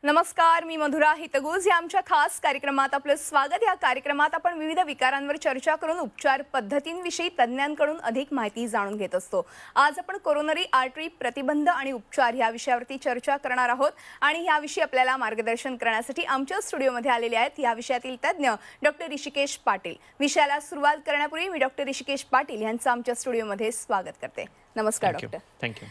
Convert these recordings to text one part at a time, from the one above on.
नमस्कार, मी मधुरा हितगुज या आमच्या खास कार्यक्रमात आपलं स्वागत। या कार्यक्रमात आपण विविध विकारांवर चर्चा करून उपचार पद्धतींविषयी तज्ञांकडून अधिक माहिती जाणून घेत असतो। आज आपण कोरोनरी आर्टरी प्रतिबंध आणि उपचार या विषयावरती चर्चा करणार आहोत आणि याविषयी आपल्याला मार्गदर्शन करण्यासाठी आमच्या स्टुडिओमध्ये आलेले आहेत या विषयातील तज्ञ डॉक्टर ऋषिकेश पाटील। विषयाला सुरुवात करण्यापूर्वी मी डॉक्टर ऋषिकेश पाटील यांचं आमच्या स्टुडिओमध्ये स्वागत करते। नमस्कार doctor. Thank you.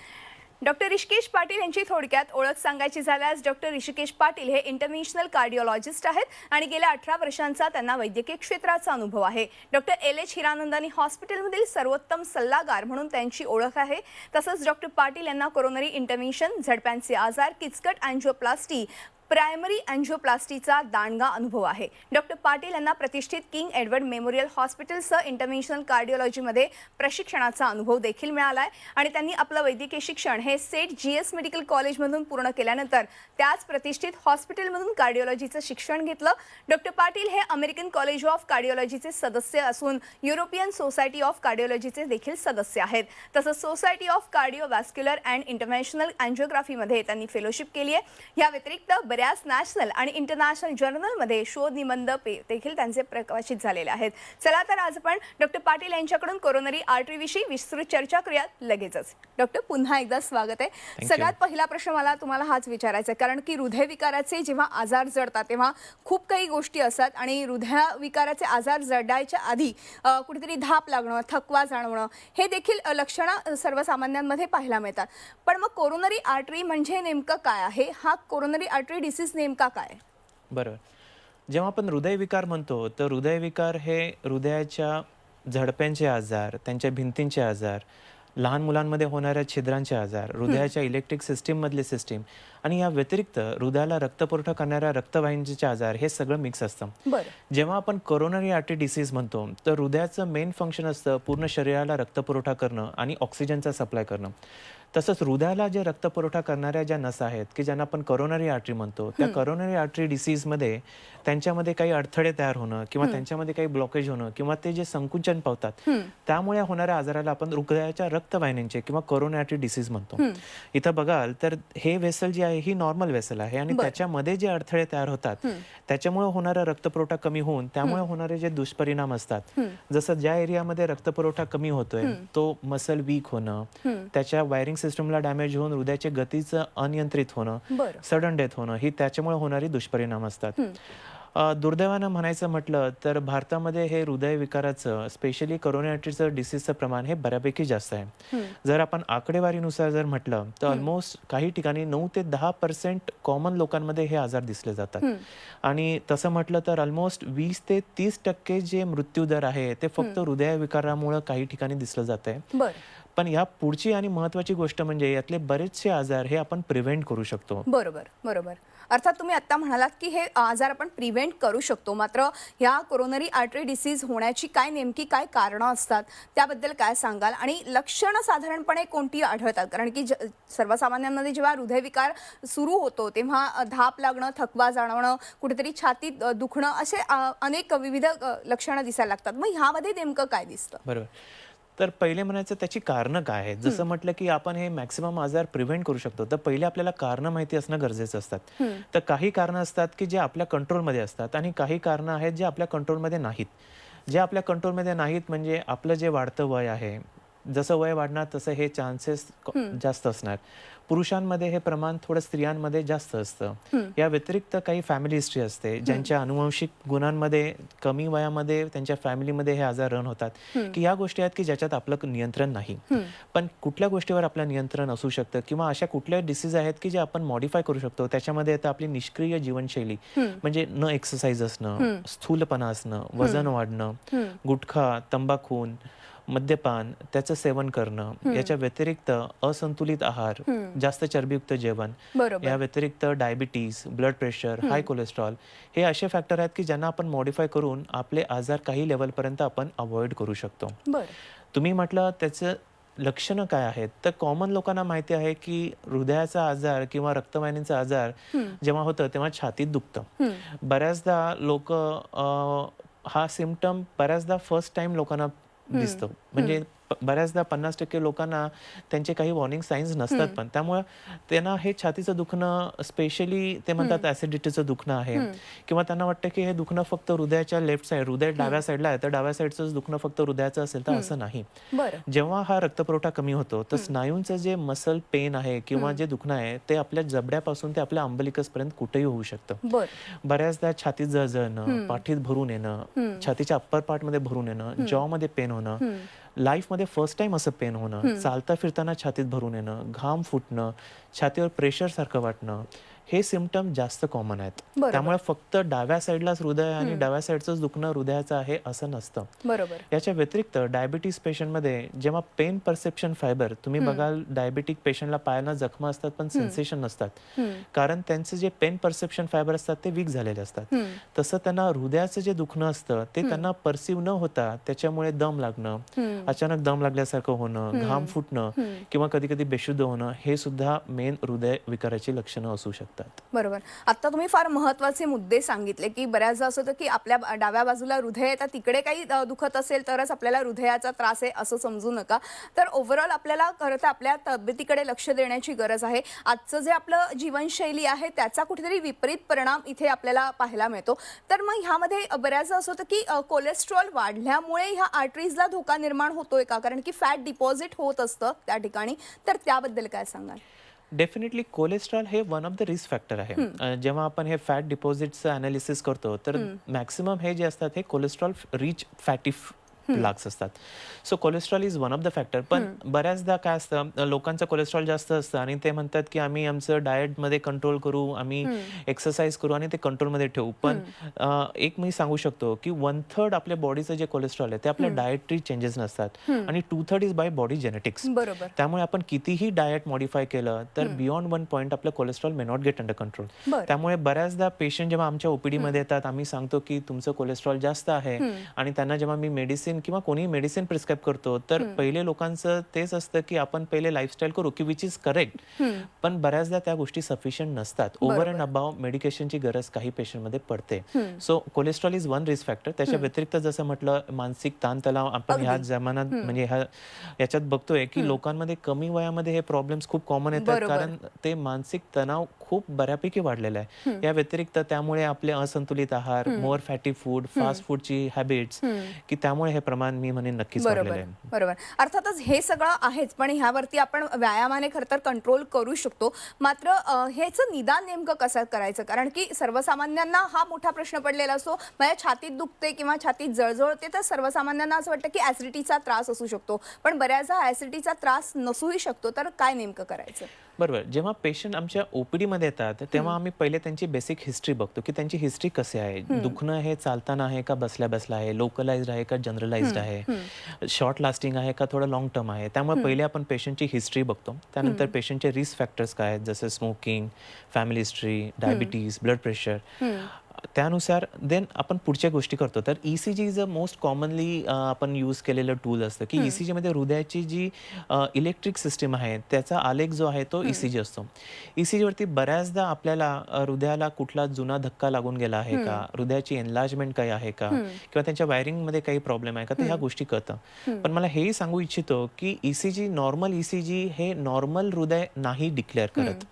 Doctor Rishikesh Patil यांची थोडक्यात ओळख सांगायची झाल्यास डॉक्टर ऋषिकेश पाटील हे इंटरनॅशनल कार्डिओलॉजिस्ट आहेत आणि गेल्या 18 वर्षांचा त्यांना वैद्यकीय क्षेत्राचा अनुभव आहे। डॉक्टर LH हिरानंदानी हॉस्पिटलमधील सर्वोत्तम सल्लागार म्हणून त्यांची ओळख आहे। तसंच डॉक्टर पाटील यांना कोरोनरी इंटरव्हेन्शन, झडप्यांचे आजार, किचकट अँजिओप्लास्टी, प्रायमरी अँजिओप्लास्टीचा दांडगा अनुभव आहे। डॉक्टर पाटील यांना प्रतिष्ठित किंग एडवर्ड मेमोरियल हॉस्पिटलसह इंटरव्हेन्शनल कार्डिओलॉजीमध्ये प्रशिक्षणाचा अनुभव देखील मिळाला आहे आणि त्यांनी आपलं वैद्यकीय शिक्षण हे सेट GS मेडिकल कॉलेजमधून पूर्ण केल्यानंतर त्याच प्रतिष्ठित हॉस्पिटलमधून कार्डिओलॉजीचं शिक्षण घेतलं। डॉक्टर पाटील हे अमेरिकन कॉलेज ऑफ कार्डिओलॉजीचे सदस्य असून युरोपियन सोसायटी ऑफ कार्डिओलॉजीचे देखील सदस्य आहेत। तसंच सोसायटी ऑफ कार्डिओव्हॅस्क्युलर अँड इंटरनॅशनल अँजिओग्राफीमध्ये त्यांनी फेलोशिप केली आहे। या व्यतिरिक्त बऱ्याच नॅशनल आणि इंटरनॅशनल जर्नलमध्ये शोध निबंध देखील त्यांचे प्रकाशित झालेले आहेत। चला तर आज आपण डॉक्टर पाटील यांच्याकडून कोरोनरी आर्टरी विषयी विस्तृत चर्चा करूया लगेचच। डॉक्टर पुन्हा एकदा स्वागत आहे। सगळ्यात पहिला प्रश्न मला तुम्हाला हाच विचारायचा आहे, कारण की हृदयविकाराचे जेव्हा आजार जडतात तेव्हा खूप काही गोष्टी असतात आणि हृदयविकाराचे आजार जडायच्या आधी कुठेतरी धाप लागणं, थकवा जाणवणं हे देखील लक्षणं सर्वसामान्यांमध्ये पाहायला मिळतात। पण मग कोरोनरी आर्टरी म्हणजे नेमकं काय आहे? हा कोरोनरी आर्टरी डिसीज नेमका काय? बरोबर। जेव्हा आपण हृदयविकार म्हणतो तर हृदयविकार हे हृदयाच्या झडप्यांचे आजार, त्यांच्या भिंतींचे आजार, लहान मुलांमध्ये होणाऱ्या छिद्रांचे आजार, हृदयाच्या इलेक्ट्रिक सिस्टीममधले सिस्टीम आणि या व्यतिरिक्त हृदयाला रक्तपुरवठा करणाऱ्या रक्तवाहिनीचे आजार हे सगळं मिक्स असतं। जेव्हा आपण कोरोनरी आर्टरी डिसीज म्हणतो तर हृदयाचं मेन फंक्शन असतं पूर्ण शरीराला रक्तपुरवठा करणं आणि ऑक्सिजनचा सप्लाय करणं। तसंच हृदयाला जे रक्तपुरवठा करणाऱ्या ज्या नसा आहेत की ज्यांना आपण कोरोनरी आर्टरी म्हणतो, त्या कोरोनरी आर्टरी डिसीजमध्ये त्यांच्यामध्ये काही अडथळे तयार होणं किंवा त्यांच्यामध्ये काही ब्लॉकेज होणं किंवा ते जे संकुचन पावतात त्यामुळे होणाऱ्या आजाराला आपण हृदयाच्या रक्तवाहिन्यांचे किंवा कोरोनरी आर्टरी डिसीज म्हणतो। इथं बघाल तर हे वेसल जी आहे ही नॉर्मल वेसल आहे आणि त्याच्यामध्ये जे अडथळे तयार होतात त्याच्यामुळे होणारा रक्तपुरवठा कमी होऊन त्यामुळे होणारे जे दुष्परिणाम असतात, जसं ज्या एरियामध्ये रक्तपुरवठा कमी होतोय तो मसल वीक होणं, त्याच्या वायरिंग सिस्टमला डॅमेज होऊन हृदयाच्या गतीचं अनियंत्रित होणं, सडन डेथ होणं ही त्याच्यामुळे होणारी दुष्परिणाम असतात। दुर्दैवानं म्हणायचं म्हटलं तर भारतामध्ये हे हृदयविकाराचं स्पेशली कोरोनरी आर्टरीचं डिसीजचं प्रमाण हे बऱ्यापैकी जास्त आहे। जर आपण आकडेवारीनुसार जर म्हटलं तर ऑलमोस्ट काही ठिकाणी 9 ते 10% कॉमन लोकांमध्ये हे आजार दिसले जातात आणि तसं म्हटलं तर ऑलमोस्ट 20 ते 30% जे मृत्यूदर आहे ते फक्त हृदयविकारामुळे काही ठिकाणी दिसलं जात आहे। पण या पुढची आणि महत्त्वाची गोष्ट म्हणजे यातले बरेचसे आजार हे आपण प्रिव्हेंट करू शकतो। बरोबर बरोबर। अर्थात तुम्ही आता म्हणालात की हे आजार आपण प्रिव्हेंट करू शकतो, मात्र या कोरोनरी आर्टरी डिसीज होण्याची नेमकी काय कारणं असतात त्याबद्दल काय सांगाल आणि लक्षणं साधारणपणे कोणती आढळतात? कारण की सर्वसामान्यांमध्ये जेव्हा हृदयविकार सुरू होतो तेव्हा धाप लागणं, थकवा जाणवणं, कुठेतरी छातीत दुखणं असे अनेक विविध लक्षणं दिसायला लागतात। मग ह्यामध्ये नेमकं काय दिसतं? बरोबर। तर पहिले म्हणायचं त्याची कारणं काय आहेत? जसं म्हटलं की आपण हे मॅक्सिमम आजार प्रिव्हेंट करू शकतो तर पहिले आपल्याला कारणं माहिती असणं गरजेचं असतात। तर काही कारणं असतात की जे आपल्या कंट्रोलमध्ये असतात आणि काही कारणं आहेत जे आपल्या कंट्रोलमध्ये नाहीत। जे आपल्या कंट्रोलमध्ये नाहीत म्हणजे आपलं जे वाढतं वय आहे, जसं वय वाढणार तसं हे चान्सेस जास्त असणार। पुरुषांमध्ये हे प्रमाण थोडं स्त्रियांमध्ये जास्त असतं। या व्यतिरिक्त काही फॅमिली हिस्ट्री असते ज्यांच्या अनुवंशिक गुणांमध्ये कमी वयामध्ये त्यांच्या फॅमिलीमध्ये हे आजार रन होतात की या गोष्टी आहेत की ज्याच्यात आपलं नियंत्रण नाही। पण कुठल्या गोष्टीवर आपलं नियंत्रण असू शकतं किंवा अशा कुठल्या डिसीज आहेत की जे आपण मॉडिफाय करू शकतो? त्याच्यामध्ये येतं आपली निष्क्रिय जीवनशैली, म्हणजे न एक्सरसाइज असणं, स्थूलपणा असणं, वजन वाढणं, गुटखा, तंबाखू, मद्यपान त्याचं सेवन करणं, याच्या व्यतिरिक्त असंतुलित आहार, जास्त चरबीयुक्त जेवण, या व्यतिरिक्त डायबिटीज, ब्लड प्रेशर, हाय कोलेस्ट्रॉल हे असे फॅक्टर आहेत की ज्यांना आपण मॉडिफाय करून आपले आजार काही लेवलपर्यंत आपण अवॉइड करू शकतो। तुम्ही म्हटलं त्याचं लक्षणं काय आहेत? तर कॉमन लोकांना माहिती आहे की हृदयाचा आजार किंवा रक्तवाहिनीचा आजार जेव्हा होतं तेव्हा छातीत दुखतं। बऱ्याचदा लोक हा सिम्पटम बऱ्याचदा फर्स्ट टाइम लोकांना दिसतो, म्हणजे बऱ्याचदा 50% लोकांना त्यांचे काही वॉर्निंग साईन्स नसतात पण, त्यामुळे त्यांना हे छातीचं दुखणं स्पेशली ते म्हणतात ऍसिडिटीचं दुखणं आहे, किंवा त्यांना वाटतं की हे दुखणं फक्त हृदयाच्या लेफ्ट साईड, हृदय डाव्या साईडला आहे तर डाव्या साईडचं दुखणं फक्त हृदयाचं असेल, तर असं नाही. बरं. जेव्हा हा रक्तपुरवठा कमी होतो तर स्नायूंचं जे मसल पेन आहे किंवा जे दुखणं आहे ते आपल्या जबड्यापासून ते आपल्या अंबलिकस पर्यंत कुठेही होऊ शकतं. बरं. बऱ्याचदा छातीत जळजळणं, पाठीत भरून येणं, छातीच्या अप्पर पार्ट मध्ये भरून येणं, जॉ मध्ये पेन होणं, लाईफ मध्ये फर्स्ट टाइम असं पेन होणं, चालता फिरताना छातीत भरून येणं, घाम फुटणं, छातीवर प्रेशर सारखं वाटणं, हे सिम्पटम जास्त कॉमन आहेत. बरोबर. त्यामुळे फक्त डाव्या साईडलाच हृदय आणि डाव्या साईडचंच दुखणं हृदयाचं आहे असं नसतं. बरोबर. याच्या व्यतिरिक्त डायबिटीस पेशंटमध्ये जेव्हा पेन परसेप्शन फायबर, तुम्ही बघाल डायबिटिक पेशंटला पायांना जखमा असतात पण सेन्सेशन नसतात, कारण त्यांचे जे पेन परसेप्शन फायबर असतात ते वीक झालेले असतात. तसं त्यांना हृदयाचं जे दुखणं असतं ते त्यांना परसिव्ह न होता त्याच्यामुळे दम लागणं, अचानक दम लागल्यासारखं होणं, घाम फुटणं किंवा कधी कधी बेशुद्ध होणं, हे सुद्धा मेन हृदय विकाराची लक्षणं असू शकतात. बरोबर. आता तुम्ही फार महत्त्वाचे मुद्दे सांगितले की बऱ्याचदा असं होतं की आपल्या डाव्या बाजूला हृदय आहे तर तिकडे काही दुखत असेल तरच आपल्याला हृदयाचा त्रास आहे असं समजू नका. तर ओव्हरऑल आपल्याला खरं तर आपल्या तब्येतीकडे लक्ष देण्याची गरज आहे. आजचं जे आपलं जीवनशैली आहे त्याचा कुठेतरी विपरीत परिणाम इथे आपल्याला पाहायला मिळतो. तर मग ह्यामध्ये बऱ्याचदा असं होतं की कोलेस्ट्रॉल वाढल्यामुळे ह्या आर्टरीजला धोका निर्माण होतोय का? कारण की फॅट डिपॉझिट होत असतं त्या ठिकाणी, तर त्याबद्दल काय सांगाल? डेफिनेटली कोलेस्ट्रॉल हे one of the risk factor आहे. जेव्हा आपण हे फॅट डिपॉझिटचं अनालिसिस करतो तर मॅक्सिमम हे जे असतात हे कोलेस्ट्रॉल रिच फॅटी प्लाक्स असतात. So cholesterol is one of the factor. पण बऱ्याचदा काय असतं, लोकांचं कोलेस्ट्रॉल जास्त असतं आणि ते म्हणतात की आम्ही आमचं डाएटमध्ये कंट्रोल करू, आम्ही एक्सरसाइज करू आणि ते कंट्रोलमध्ये ठेवू. पण एक मी सांगू शकतो की 1/3 आपल्या बॉडीचं जे कोलेस्ट्रॉल आहे ते आपल्या डाएटरी चेंजेस नसतात आणि 2/3 इज बाय बॉडी जेनेटिक्स. बरोबर. त्यामुळे आपण कितीही डाएट मॉडिफाय केलं तर बियॉन्ड 1 पॉईंट आपलं cholesterol may not get under control. त्यामुळे बऱ्याचदा पेशंट जेव्हा आमच्या ओपीडी मध्ये येतात आम्ही सांगतो की तुमचं कोलेस्ट्रॉल जास्त आहे आणि त्यांना जेव्हा मी मेडिसिन किंवा कोणी मेडिसिन प्रिस्क्राईब करतो तर पहिले लोकांचं तेच असतं की आपण पहिले लाईफस्टाईल करू की विच इज करेक्ट. पण बऱ्याचदा त्या गोष्टी सफिशियंट नसतात. ओव्हर अँड अबाव मेडिकेशनची गरज काही पेशंटमध्ये पडते. So cholesterol is one risk factor. त्याच्या व्यतिरिक्त जसं म्हटलं मानसिक ताणतणाव आपण ह्या जमान्यात म्हणजे याच्यात बघतोय की लोकांमध्ये कमी वयामध्ये हे प्रॉब्लेम्स खूप कॉमन येतात, कारण ते मानसिक तणाव खूप बऱ्यापैकी वाढलेला आहे. या व्यतिरिक्त त्यामुळे आपले असंतुलित आहार, मोर फॅटी फूड, फास्ट फूडची हॅबिट्स, की त्यामुळे हे प्रमाण मी म्हणेन नक्कीच वाढलेलं आहे. बरोबर. अर्थातच हे सगळं आहेच, पण ह्यावरती आपण व्यायामाने खरं तर कंट्रोल करू शकतो. मात्र ह्याचं निदान नेमकं कसं करायचं? कारण की सर्वसामान्यांना हा मोठा प्रश्न पडलेला असतो, माझ्या छातीत दुखते किंवा छातीत जळजळते, तर सर्वसामान्यांना असं वाटतं की ऍसिडिटीचा त्रास असू शकतो, पण बऱ्याचदा ऍसिडिटीचा त्रास नसूही शकतो. तर काय नेमकं करायचं? बरोबर. जेव्हा पेशंट आमच्या ओपीडी मध्ये येतात तेव्हा आम्ही पहिले त्यांची बेसिक हिस्ट्री बघतो की त्यांची हिस्ट्री कशी आहे. दुखणं हे चालताना आहे का बसल्या बसला आहे, लोकलाइज्ड आहे का जनरलाइज्ड आहे, शॉर्ट लास्टिंग आहे का थोडं लॉंग टर्म आहे. त्यामुळे पहिले आपण पेशंटची हिस्ट्री बघतो. त्यानंतर पेशंटचे रिस्क फॅक्टर्स काय आहेत, जसं smoking, family history, diabetes, blood pressure, त्यानुसार देन आपण पुढच्या गोष्टी करतो. तर ECG is a most commonly आपण यूज केलेलं टूल असतं की ईसीजी मध्ये हृदयाची जी इलेक्ट्रिक सिस्टीम आहे त्याचा आलेख जो आहे तो ईसीजी असतो. ईसीजी वरती बऱ्याचदा आपल्याला हृदयाला कुठला जुना धक्का लागून गेला आहे का, हृदयाची एनलार्जमेंट काही आहे का, किंवा त्यांच्या वायरिंग मध्ये काही प्रॉब्लेम आहे का, तर ह्या गोष्टी कळतं. पण मला हेही सांगू इच्छितो की ईसीजी, नॉर्मल ईसीजी हे नॉर्मल हृदय नाही डिक्लेअर करत.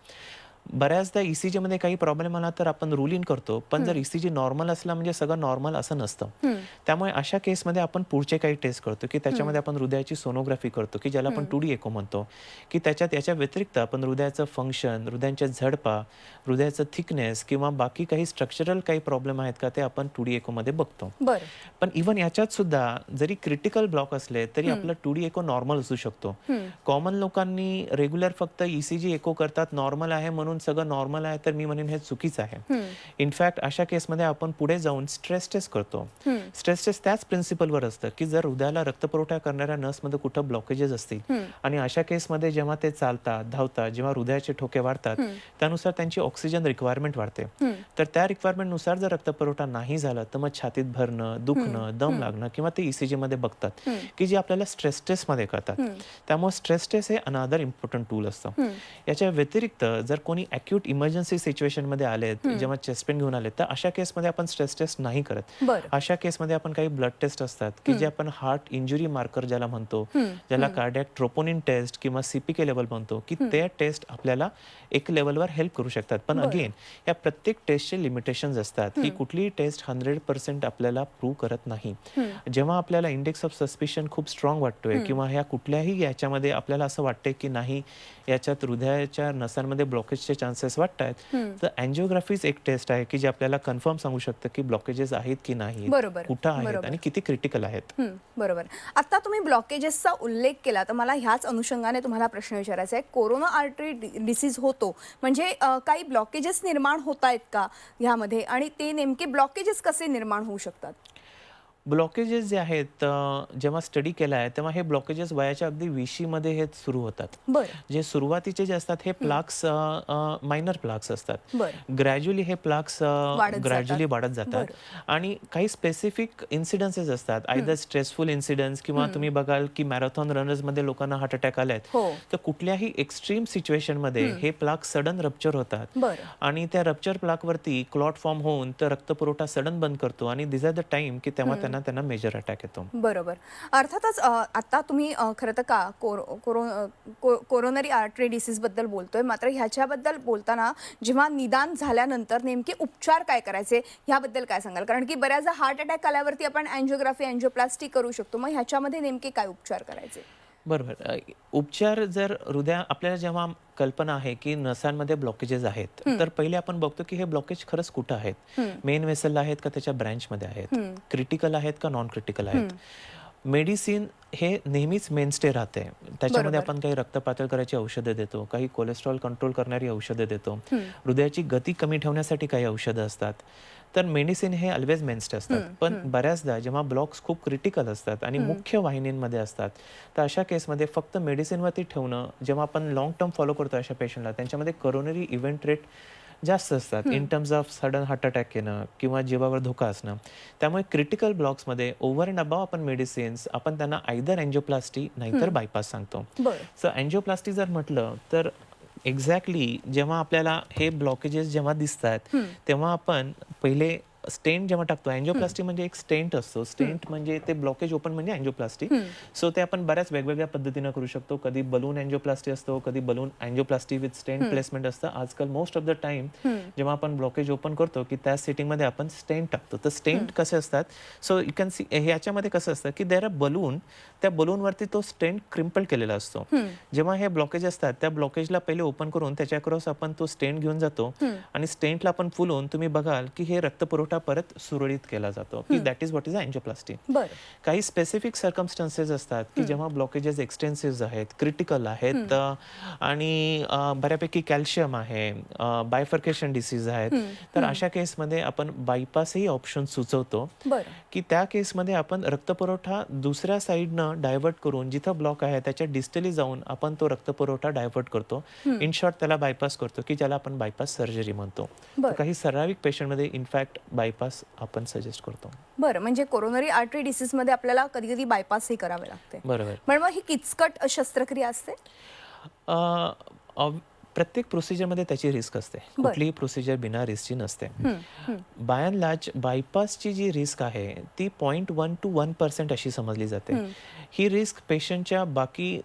बऱ्याचदा ईसीजी मध्ये काही प्रॉब्लेम आला तर आपण रूल इन करतो, पण जर ईसीजी नॉर्मल असला म्हणजे सगळं नॉर्मल असं नसतं. त्यामुळे अशा केसमध्ये आपण पुढचे काही टेस्ट करतो की त्याच्यामध्ये आपण हृदयाची सोनोग्राफी करतो की ज्याला आपण 2D एको म्हणतो, की त्याच्यात याच्या व्यतिरिक्त आपण हृदयाचं फंक्शन, हृदयाच्या झडपा, हृदयाचं थिकनेस किंवा बाकी काही स्ट्रक्चरल काही प्रॉब्लेम आहेत का ते आपण 2D एको मध्ये बघतो. पण इव्हन याच्यात सुद्धा जरी क्रिटिकल ब्लॉक असले तरी आपलं 2D एको नॉर्मल असू शकतो. कॉमन लोकांनी रेग्युलर फक्त ईसीजी एको करतात, नॉर्मल आहे म्हणून सगळं नॉर्मल आहे, तर मी म्हणेन हे चुकीचं आहे. इनफॅक्ट अशा केसमध्ये आपण पुढे जाऊन स्ट्रेस टेस्ट करतो. स्ट्रेस टेस्ट त्याच प्रिन्सिपलवर असतं की जर हृदयाला रक्तपुरवठा करणाऱ्या नसमध्ये कुठं ब्लॉकेजेस असतील आणि अशा केसमध्ये जेव्हा ते चालतात, धावतात, जेव्हा हृदयाचे ठोके वाढतात त्यानुसार त्यांची ऑक्सिजन रिक्वायरमेंट वाढते. तर त्या रिक्वायरमेंट नुसार जर रक्तपुरवठा नाही झाला तर मग छातीत भरणं, दुखणं, दम लागणं किंवा ते ईसीजी मध्ये बघतात की जे आपल्याला स्ट्रेस टेस्ट मध्ये करतात. त्यामुळे स्ट्रेस टेस्ट हे अनदर इम्पॉर्टंट टूल असतं. याच्या व्यतिरिक्त जर कोणी अॅक्यूट इमर्जन्सी सिच्युएशन मध्ये आलेत, जेव्हा चेस्ट पेन घेऊन आलेत, तर अशा केसमध्ये आपण स्ट्रेस टेस्ट नाही करत. बरं. अशा केसमध्ये आपण काही ब्लड टेस्ट असतात की जे आपण हार्ट इंजुरी मार्कर ज्याला म्हणतो, ज्याला कार्डियक ट्रोपोनिन टेस्ट किंवा CPK लेवल म्हणतो, की ते टेस्ट आपल्याला एक लेवलवर हेल्प करू शकतात. पण अगेन या प्रत्येक टेस्टचे लिमिटेशन्स असतात. ही कुठलीही टेस्ट 100% आपल्याला प्रूव्ह करत नाही. जेव्हा आपल्याला इंडेक्स ऑफ सस्पिशन खूप स्ट्रॉंग वाटतोय किंवा ह्या कुठल्याही याच्यामध्ये आपल्याला असं वाटतंय की नाही याच्यात हृदयाच्या नसांमध्ये ब्लॉकेजचे चान्सेस वाटतात, तर अँजिओग्राफीच एक टेस्ट आहे की जे आपल्याला कन्फर्म सांगू शकतं की ब्लॉकेजेस आहेत की नाही, बरोबर. कुठं आहेत आणि किती क्रिटिकल आहेत. बरोबर. आता तुम्ही ब्लॉकेजेसचा उल्लेख केला, तर मला ह्याच अनुषंगाने तुम्हाला प्रश्न विचारायचा आहे. कोरोना आर्टरी डिसीज होतो म्हणजे काही ब्लॉकेजेस निर्माण होत आहेत का ह्यामध्ये, आणि ते नेमके ब्लॉकेजेस कसे निर्माण होऊ शकतात? ब्लॉकेजेस जे आहेत जेव्हा स्टडी केला आहे तेव्हा हे ब्लॉकेजेस वयाच्या अगदी 20 मध्ये हे सुरू होतात. बरं. जे सुरुवातीचे जे असतात हे प्लाक्स मायनर प्लाक्स असतात. बरं. ग्रॅज्युअली हे प्लाक्स ग्रॅज्युअली वाढत जातात आणि काही स्पेसिफिक इन्सिडन्सेस असतात, आयदर स्ट्रेसफुल इन्सिडन्स किंवा तुम्ही बघाल की मॅरेथॉन रनर्स मध्ये लोकांना हार्ट अटॅक आलेत, तर कुठल्याही एक्स्ट्रीम सिच्युएशन मध्ये हे प्लाक सडन रप्चर होतात आणि त्या रप्चर प्लाक वरती क्लॉट फॉर्म होऊन तर रक्तपुरवठा सडन बंद करतो आणि दिस आर द टाइम की तेव्हा त्यांना मेजर अटॅक येतो. बरोबर. अर्थातच आता तुम्ही खरं तर का कोरोनरी आर्टरी डिसीज बद्दल बोलतोय, मात्र ह्याच्याबद्दल बोलताना जेव्हा निदान झाल्यानंतर नेमके उपचार काय करायचे ह्याबद्दल काय सांगाल? कारण की बऱ्याचदा हार्ट अटॅक आल्यावरती आपण अँजिओग्राफी अँजिओप्लास्टी करू शकतो, मग ह्याच्यामध्ये नेमके काय उपचार करायचे? बरोबर. उपचार जर आपल्याला जेव्हा कल्पना आहे की नसांमध्ये ब्लॉकेजेस आहेत, तर पहिले आपण बघतो की हे ब्लॉकेज खरंच कुठं आहेत, मेन वेसलला आहेत का त्याच्या ब्रँचमध्ये आहेत, क्रिटिकल आहेत का नॉन क्रिटिकल आहेत. मेडिसिन हे नेहमीच मेनस्टे राहते. त्याच्यामध्ये आपण काही रक्त पातळ करायची औषधं देतो, काही कोलेस्ट्रॉल कंट्रोल करणारी औषधं देतो, हृदयाची गती कमी ठेवण्यासाठी काही औषधं असतात. तर मेडिसिन हे ऑलवेज मेनस्टे असतात. पण बऱ्याचदा जेव्हा ब्लॉक्स खूप क्रिटिकल असतात आणि मुख्य वाहिनींमध्ये असतात, तर अशा केसमध्ये फक्त मेडिसिनवरती ठेवणं, जेव्हा आपण लॉंग टर्म फॉलो करतो अशा पेशंटला, त्यांच्यामध्ये कोरोनरी इव्हेंट रेट जास्त असतात in terms of sudden heart attack येणं किंवा जीवावर धोका असणं. त्यामुळे क्रिटिकल ब्लॉक्समध्ये ओव्हर अँड अबाव आपण मेडिसिन्स आपण त्यांना आयदर अँजिओप्लास्टी नाहीतर बायपास सांगतो. सो अँजिओप्लास्टी जर म्हटलं तर एक्झॅक्टली जेव्हा आपल्याला हे ब्लॉकेजेस जेव्हा दिसतात तेव्हा आपण पहिले स्टेंट जेव्हा टाकतो, अँजिओप्लास्टी म्हणजे एक स्टेंट असतो. स्टेंट म्हणजे ते ब्लॉकेज ओपन म्हणजे अँजिओप्लास्टी. सो ते आपण बऱ्याच वेगवेगळ्या पद्धतीने करू शकतो. कधी बलून अँजिओप्लास्टी असतो, कधी balloon angioplasty with stent placement असतं. आजकाल मोस्ट ऑफ द टाइम जेव्हा आपण ब्लॉकेज ओपन करतो की त्या सेटिंगमध्ये आपण स्टेंट टाकतो. तर स्टेंट कसे असतात, सो यू कॅन सी ह्याच्यामध्ये कसं असतं की देअर अ बलून, त्या बलूनवरती तो स्टेंट क्रिम्पल केलेला असतो. जेव्हा हे ब्लॉकेज असतात त्या ब्लॉकेजला पहिले ओपन करून त्याच्या क्रॉस आपण तो स्टेंट घेऊन जातो आणि स्टेंटला आपण फुलवून तुम्ही बघाल की हे रक्तपुरवठा परत सुरळीत केला जातो, की that is what is angioplasty. काही स्पेसिफिक सर्कमस्टन्सेस असतात की जेव्हा ब्लॉकेजेस एक्सटेन्सिव्ह आहेत, क्रिटिकल आहेत आणि बऱ्यापैकी कॅल्शियम आहे, बायफर्केशन डिसीज आहेत, तर अशा केसमध्ये आपण बायपासही ऑप्शन सुचवतो की त्या केसमध्ये आपण रक्तपुरवठा दुसऱ्या साईडनं डायव्हर्ट करून जिथं ब्लॉक आहे त्याच्या डिस्टली जाऊन आपण तो रक्तपुरवठा डायव्हर्ट करतो. इन शॉर्ट त्याला बायपास करतो की ज्याला आपण बायपास सर्जरी म्हणतो. काही ठराविक पेशंटमध्ये इनफॅक्ट बायपास आपण सजेस्ट करतो. बरं. म्हणजे कोरोनरी आर्टरी डिसीज मध्ये आपल्याला कधी कधी बायपासही करावे लागते. बरोबर. पण मग ही किचकट शस्त्रक्रिया असते? प्रत्येक प्रोसिजरमध्ये त्याची रिस्क असते. कुठलीही प्रोसिजर बिना रिस्कची नसते. बाय अँड लार्ज बायपासची जी रिस्क आहे ती 0.1 to 1% अशी समजली जाते. ही रिस्क पेशंटच्या बाकी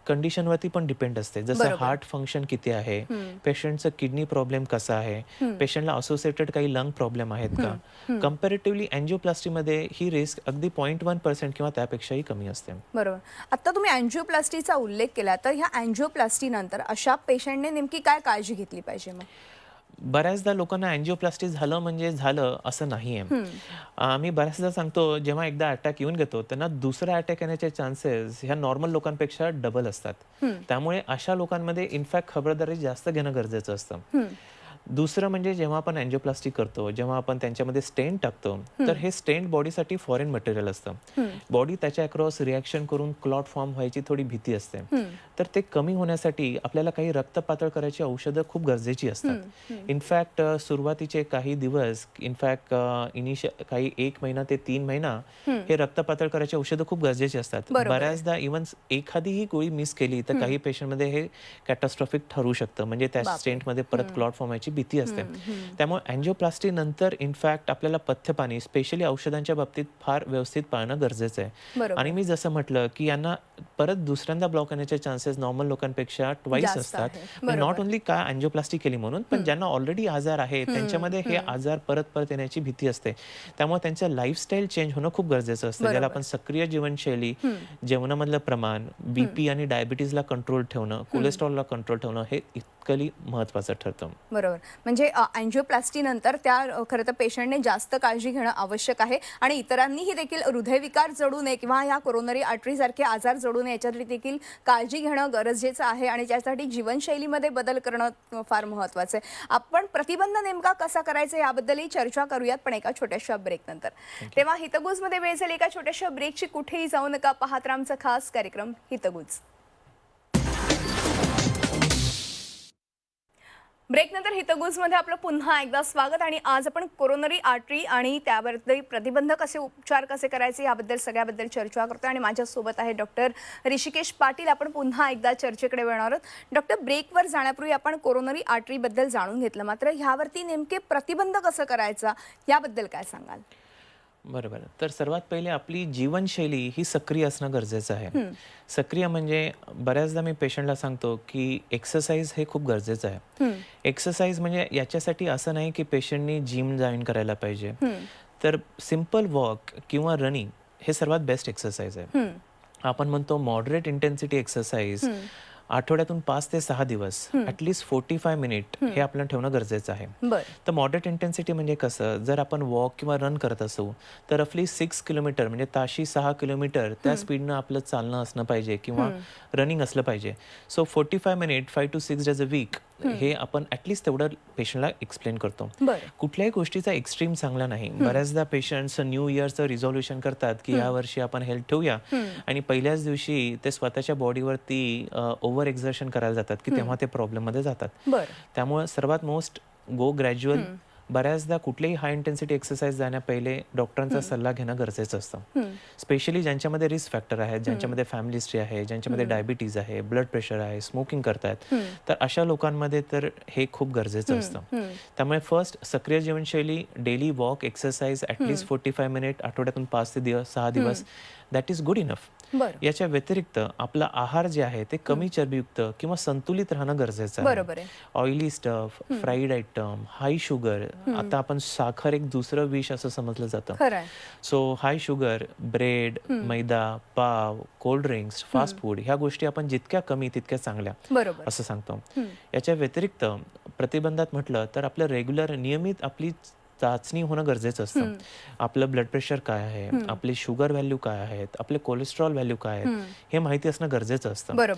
कंडिशनवरती पण डिपेंड असते. जसं हार्ट फंक्शन किती आहे, पेशंटचं किडनी प्रॉब्लेम कसा आहे, पेशंटला असोसिएटेड काही लंग प्रॉब्लेम आहेत का. कम्पॅरेटिव्हली अँजिओप्लास्टीमध्ये ही रिस्क अगदी 0.1% किंवा त्यापेक्षाही कमी असते. बरोबर. आता तुम्ही अँजिओप्लास्टीचा उल्लेख केला, तर ह्या अँजिओप्लास्टी नंतर अशा पेशंटने नेमकी काय काळजी घेतली पाहिजे? मग बऱ्याचदा लोकांना अँजिओप्लास्टी झालं म्हणजे झालं असं नाहीये. आम्ही बऱ्याचदा सांगतो जेव्हा एकदा अटॅक येऊन घेतो त्यांना दुसरा अटॅक येण्याचे चान्सेस ह्या नॉर्मल लोकांपेक्षा डबल असतात. त्यामुळे अशा लोकांमध्ये इनफॅक्ट खबरदारी जास्त घेणं गरजेचं असतं. दुसरं म्हणजे जेव्हा आपण अँजिओप्लास्टी करतो, जेव्हा आपण त्यांच्यामध्ये स्टेंट टाकतो, तर हे स्टेंट बॉडीसाठी फॉरेन मटेरियल असतं. बॉडी त्याच्या अक्रॉस रिॲक्शन करून क्लॉट फॉर्म व्हायची थोडी भीती असते. तर ते कमी होण्यासाठी आपल्याला काही रक्त पातळ करायची औषधं खूप गरजेची असतात. इनफॅक्ट सुरुवातीचे काही दिवस, इनफॅक्ट काही 1 महिना ते 3 महिना हे रक्त पातळ करायची औषधं खूप गरजेची असतात. बरोबर आहे. बऱ्याचदा इव्हन एखादीही गोळी मिस केली तर काही पेशंटमध्ये हे कॅटास्ट्रॉफिक ठरू शकतं. म्हणजे त्या बापरे. स्टेंटमध्ये परत क्लॉट फॉर्म व्हायची भीती असते. त्यामुळे अँजिओप्लास्टी नंतर इनफॅक्ट आपल्याला पथ्यपाणी स्पेशली औषधांच्या बाबतीत फार व्यवस्थित पाळणं गरजेचं आहे. बरोबर. आणि मी जसं म्हटलं की यांना परत दुसऱ्यांदा ब्लॉक येण्याचे चान्सेस नॉर्मल लोकांपेक्षा ट्वाईस जास्त असतात. आहे. नॉट बरोबर. ओन्ली का अँजिओप्लास्टी केली म्हणून, पण ज्यांना ऑलरेडी आजार आहे त्यांच्यामध्ये हे आजार परत परत येण्याची भीती असते. त्यामुळे त्यांचं लाईफस्टाईल चेंज होणं खूप गरजेचं असतं. ज्याला बरोबर. आपण सक्रिय जीवनशैली, जेवणामधलं प्रमाण, बीपी आणि डायबिटीजला कंट्रोल ठेवणं, कोलेस्ट्रॉलला कंट्रोल ठेवणं हे इतकंही महत्वाचं ठरतं. बरोबर. म्हणजे अँजिओप्लास्टी नंतर त्या खरं तर पेशंटने जास्त काळजी घेणं आवश्यक आहे आणि इतरांनीही देखील हृदयविकार जडू नये किंवा या कोरोनरी आर्टरी सारखे आजार जडू नये याच्यासाठी देखील काळजी घेणं गरजेचं आहे आणि त्यासाठी जीवनशैलीमध्ये बदल करणं फार महत्त्वाचं आहे. आपण प्रतिबंध नेमका कसा करायचा याबद्दलही चर्चा करूयात, पण एका छोट्याशा ब्रेक नंतर. तेव्हा हितगुजमध्ये वेळ झाली एका छोट्याशा ब्रेकची. कुठेही जाऊ नका, पाहत राहा आमचा खास कार्यक्रम हितगुज. ब्रेक नंतर हितगुजमध्ये आपलं पुन्हा एकदा स्वागत. आणि आज आपण कोरोनरी आर्टरी आणि त्याबद्दल प्रतिबंध कसे, उपचार कसे करायचे याबद्दल सगळ्याबद्दल चर्चा करतोय आणि माझ्यासोबत आहे डॉक्टर ऋषिकेश पाटील. आपण पुन्हा एकदा चर्चेकडे वळणार आहोत. डॉक्टर, ब्रेकवर जाण्यापूर्वी आपण कोरोनरी आर्टरीबद्दल जाणून घेतलं, मात्र ह्यावरती नेमके प्रतिबंध कसं करायचा याबद्दल काय सांगाल? बरोबर. तर सर्वात पहिले आपली जीवनशैली ही सक्रिय असणं गरजेचं आहे. सक्रिय म्हणजे बऱ्याचदा मी पेशंटला सांगतो की एक्सरसाइज हे खूप गरजेचं आहे. एक्सरसाइज म्हणजे याच्यासाठी असं नाही की पेशंटनी जिम जॉईन करायला पाहिजे. तर सिम्पल वॉक किंवा रनिंग हे सर्वात बेस्ट एक्सरसाइज आहे. आपण म्हणतो मॉडरेट इंटेन्सिटी एक्सरसाइज आठवड्यातून 5 ते 6 दिवस ॲटलिस्ट 45 मिनिट हे आपल्याला ठेवणं गरजेचं आहे. तर मॉडरेट इंटेन्सिटी म्हणजे कसं, जर आपण वॉक किंवा रन करत असू तर रफली 6 किलोमीटर म्हणजे ताशी 6 किलोमीटर त्या स्पीडनं आपलं चालणं असणं पाहिजे किंवा रनिंग असलं पाहिजे. So 45 minute 5 to 6 days a week हे आपण ॲटलिस्ट तेवढं पेशंटला एक्सप्लेन करतो. कुठल्याही गोष्टीचा एक्स्ट्रीम चांगला नाही. बऱ्याचदा पेशंट्स न्यू इयरचं रिझॉल्युशन करतात की या वर्षी आपण हेल्थ ठेवूया आणि पहिल्याच दिवशी ते स्वतःच्या बॉडीवरती ओव्हर एक्झर्शन करायला जातात की तेव्हा ते प्रॉब्लेम मध्ये जातात. त्यामुळे सर्वात मोस्ट गो ग्रॅज्युअल. बऱ्याचदा कुठलेही हाय इंटेन्सिटी एक्सरसाइज जाण्या पहिले डॉक्टरांचा सल्ला घेणं गरजेचं असतं. स्पेशली ज्यांच्यामध्ये रिस्क फॅक्टर आहेत, ज्यांच्यामध्ये फॅमिली हिस्ट्री आहे, ज्यांच्यामध्ये डायबिटीज आहे, ब्लड प्रेशर आहे, स्मोकिंग करतात, तर अशा लोकांमध्ये तर हे खूप गरजेचं असतं. त्यामुळे फर्स्ट सक्रिय जीवनशैली, daily walk, exercise at least 45 minute आठवड्यातून 5 ते 6 दिवस, दॅट इज गुड इनफ. याच्या व्यतिरिक्त आपला आहार जे आहे ते कमी चरबीयुक्त किंवा संतुलित राहणं गरजेचं आहे. ऑइली स्टफ, फ्राईड आयटम, हाय शुगर, आता आपण साखर एक दुसरं विष असं समजलं जातं. सो हाय शुगर, ब्रेड, मैदा, पाव, कोल्ड ड्रिंक्स, फास्ट फूड ह्या गोष्टी आपण जितक्या कमी तितक्या चांगल्या असं सांगतो. याच्या व्यतिरिक्त प्रतिबंधात म्हटलं तर आपलं रेग्युलर नियमित आपली चाचणी होणं गरजेचं असतं. आपलं ब्लड प्रेशर काय आहे, आपले शुगर व्हॅल्यू काय आहेत, आपले कोलेस्ट्रॉल व्हॅल्यू काय आहेत हे माहिती असणं गरजेचं असतं.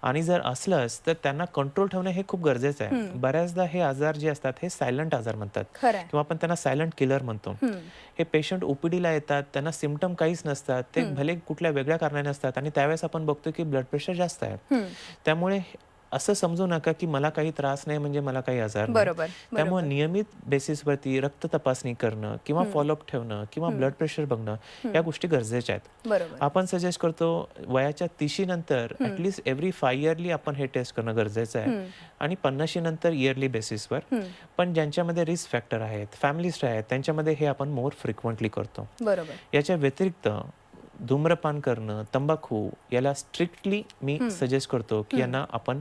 आणि जर असलंच तर त्यांना कंट्रोल ठेवणं हे खूप गरजेचं आहे. बऱ्याचदा हे आजार जे असतात हे सायलंट आजार म्हणतात किंवा आपण त्यांना सायलंट किलर म्हणतो. हे पेशंट ओपीडीला येतात, त्यांना सिम्पटम काहीच नसतात, ते भले कुठल्या वेगळ्या कारणाने असतात आणि त्यावेळेस आपण बघतो की ब्लड प्रेशर जास्त आहे. त्यामुळे असं समजू नका की मला काही त्रास नाही म्हणजे मला काही आजार नाही. त्यामुळे नियमित बेसिसवरती रक्त तपासणी करणं किंवा फॉलोअप ठेवणं किंवा ब्लड प्रेशर बघणं या गोष्टी गरजेच्या आहेत. आपण सजेस्ट करतो वयाच्या 30 नंतर ॲटलिस्ट एव्हरी 5 इयरली आपण हे टेस्ट करणं गरजेचं आहे आणि 50 नंतर इयरली बेसिसवर. पण ज्यांच्यामध्ये रिस्क फॅक्टर आहेत, फॅमिलीज आहेत, त्यांच्यामध्ये हे आपण मोर फ्रिक्वेंटली करतो. याच्या व्यतिरिक्त धूम्रपान करणं, तंबाखू याला स्ट्रिक्टली मी सजेस्ट करतो की यांना आपण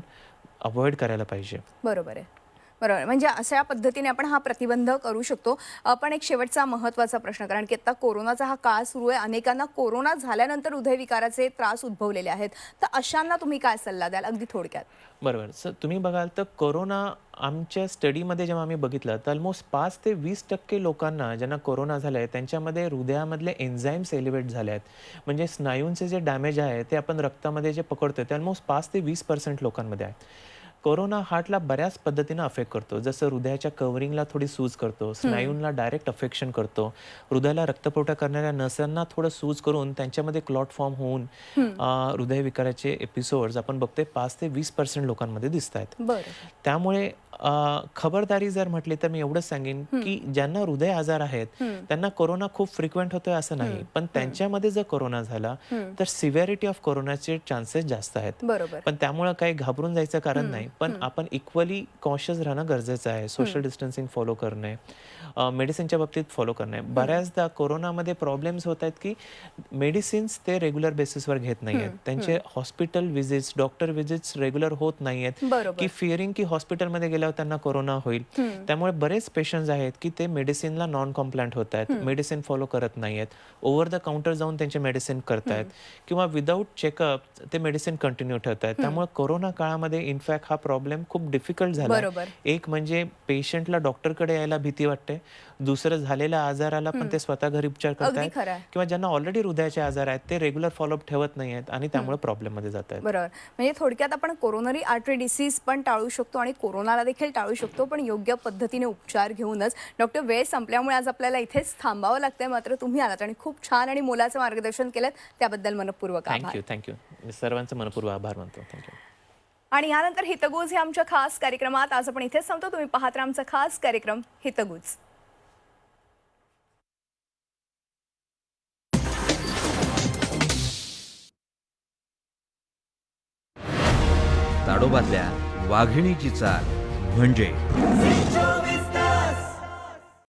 अवॉइड करायला पाहिजे. बरोबर आहे. म्हणजे अशा पद्धतीने आपण हा प्रतिबंध करू शकतो. पण एक शेवटचा महत्त्वाचा प्रश्न, कारण की आता कोरोनाचा हा काळ सुरू आहे, अनेकांना कोरोना झाल्यानंतर हृदयविकाराचे त्रास उद्भवलेले आहेत, तर अशांना तुम्ही काय सल्ला द्याल अगदी थोडक्यात? बरोबर. सर तुम्ही बघाल तर कोरोना आमच्या स्टडीमध्ये जेव्हा आम्ही बघितलं तर ऑलमोस्ट 5 ते 20% लोकांना ज्यांना कोरोना झालाय त्यांच्यामध्ये हृदयामधले एन्झाईम्स एलिव्हेट झाले आहेत. म्हणजे स्नायूंचे जे डॅमेज आहे ते आपण रक्तामध्ये जे पकडतोय ते ऑलमोस्ट 5 ते 20% लोकांमध्ये आहे. कोरोना हार्टला बऱ्याच पद्धतीनं अफेक्ट करतो. जसं हृदयाच्या कव्हरिंगला थोडी सूज करतो, स्नायूंना डायरेक्ट अफेक्शन करतो, हृदयाला रक्तपुरवठा करणाऱ्या नसांना थोडं सूज करून त्यांच्यामध्ये क्लॉट फॉर्म होऊन हृदयविकाराचे एपिसोड्स आपण बघतोय 5 ते 20% लोकांमध्ये दिसत आहेत. बरं. त्यामुळे खबरदारी जर म्हटली तर मी एवढंच सांगेन की ज्यांना हृदय आजार आहेत त्यांना कोरोना खूप फ्रिक्वेंट होतोय असं नाही, पण त्यांच्यामध्ये जर कोरोना झाला तर सिव्हिरिटी ऑफ कोरोनाचे चान्सेस जास्त आहेत. बरोबर. पण त्यामुळे काही घाबरून जायचं कारण नाही, पण आपण इक्वली कॉन्शियस राहणं गरजेचं आहे. सोशल डिस्टन्सिंग फॉलो करणे, मेडिसिनच्या बाबतीत फॉलो करणे. बऱ्याचदा कोरोनामध्ये प्रॉब्लेम्स होत आहेत की मेडिसिन्स ते रेग्युलर बेसिसवर घेत नाहीयेत, त्यांचे hospital visits, doctor visits regular होत नाहीयेत बरोबर. की फिअरिंग की हॉस्पिटलमध्ये गेल्यावर त्यांना कोरोना होईल. त्यामुळे बरेच पेशंट्स आहेत की ते मेडिसिनला नॉन कॉम्प्लायंट होत आहेत, मेडिसिन फॉलो करत नाहीयेत, ओव्हर द काउंटर जाऊन त्यांचे मेडिसिन करतायत किंवा विदाऊट चेकअप ते मेडिसिन कंटिन्यू ठेवत आहेत. त्यामुळे कोरोना काळामध्ये इनफॅक्ट हा प्रॉब्लेम खूप डिफिकल्ट झाला. बरोबर. एक म्हणजे पेशंटला डॉक्टरकडे यायला भीती वाटते, दुसरं झालेल्या आजाराला पण ते स्वतः घरी उपचार अगदी करतायत खरं आहे. किंवा ज्यांना ऑलरेडी हृदयाचे आजार आहेत ते रेग्युलर फॉलोअप ठेवत नाहीयेत आणि त्यामुळे प्रॉब्लेम मध्ये जात आहेत. बरोबर. म्हणजे थोडक्यात आपण कोरोनरी आर्टरी डिसीज पण टाळू शकतो आणि कोरोनाला देखील टाळू शकतो, पण योग्य पद्धतीने उपचार घेऊनच. डॉक्टर, वेळ संपल्यामुळे आज आपल्याला इथेच थांबावं लागतंय, मात्र तुम्ही आलात आणि खूप छान आणि मोलाचं मार्गदर्शन केलं, त्याबद्दल मनपूर्वक आभार. थँक्यू. सर्वांचं मनपूर्वक आभार मानतो. थँक्यू. आणि यानंतर हितगुज हे आमच्या खास कार्यक्रमात आज आपण इथेच थांबतो. तुम्ही पाहत राहा आमचा खास कार्यक्रम हितगुज. ताडोबातल्या वाघिणीची चाल म्हणजे